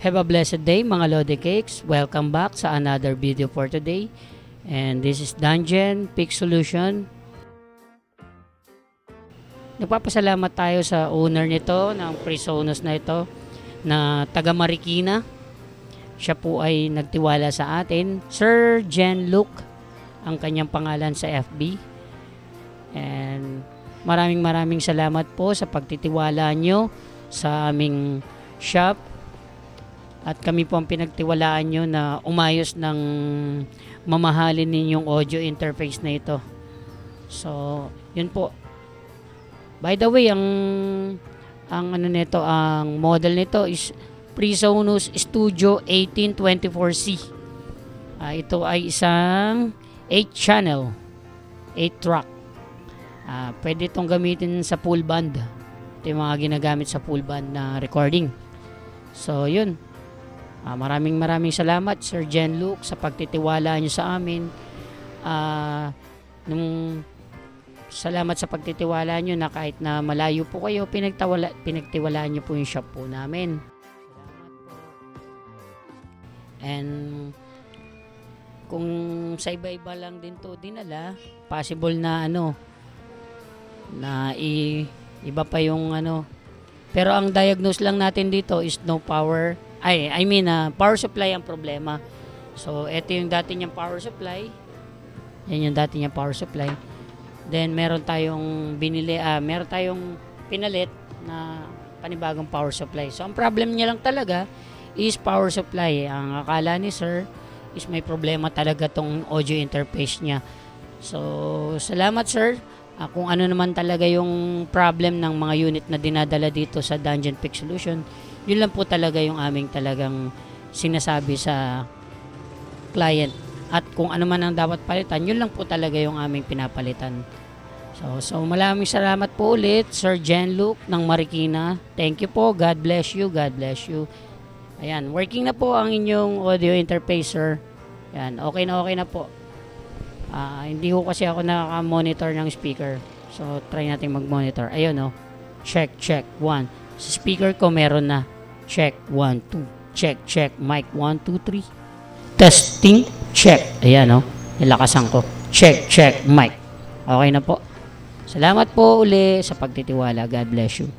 Have a blessed day mga Lodi Cakes. Welcome back sa another video for today. And this is Dungeon Pick Solution. Nagpapasalamat tayo sa owner nito, ng PreSonus na ito, na taga Marikina. Siya po ay nagtiwala sa atin. Sir Jen-Luc ang kanyang pangalan sa FB. And maraming salamat po sa pagtitiwala nyo sa aming shop. At kami po ang pinagtiwalaan nyo na umayos ng mamahalin ninyong audio interface na ito. So, yun po. By the way, ang model nito is PreSonus Studio 1824C. Ito ay isang 8-channel, 8-track. Pwede itong gamitin sa full band. Ito yung mga ginagamit sa full band na recording. So, yun. Maraming salamat Sir Jen-Luc sa pagtitiwala nyo sa amin. Salamat sa pagtitiwala nyo na kahit na malayo po kayo, pinagtiwalaan nyo po yung shop po namin. Salamat po. And kung sa iba-iba lang din to dinala, possible na na iba pa yung pero ang diagnose lang natin dito is no power. Power supply ang problema. So, ito yung dati niyang power supply. Yan yung dati niyang power supply. Then, meron tayong pinalit na panibagong power supply. So, ang problem niya lang talaga is power supply. Ang akala ni Sir is may problema talaga tong audio interface niya. So, salamat Sir. Kung ano naman talaga yung problem ng mga unit na dinadala dito sa Dungeon Pick Solution, yun lang po talaga yung aming talagang sinasabi sa client. At kung ano man ang dapat palitan, yun lang po talaga yung aming pinapalitan. So maraming salamat po ulit, Sir Jen-Luc ng Marikina. Thank you po. God bless you. God bless you. Ayan, working na po ang inyong audio interface, sir. Ayan, okay na po. Hindi ko kasi ako nakaka-monitor ng speaker. So, try natin mag-monitor. Ayun, check, 1. Sa speaker ko, meron na. Check, 1, 2. Check, mic, 1, 2, 3. Testing, check. Ayan, nilakasan ko. Check, mic. Okay na po. Salamat po uli sa pagtitiwala. God bless you.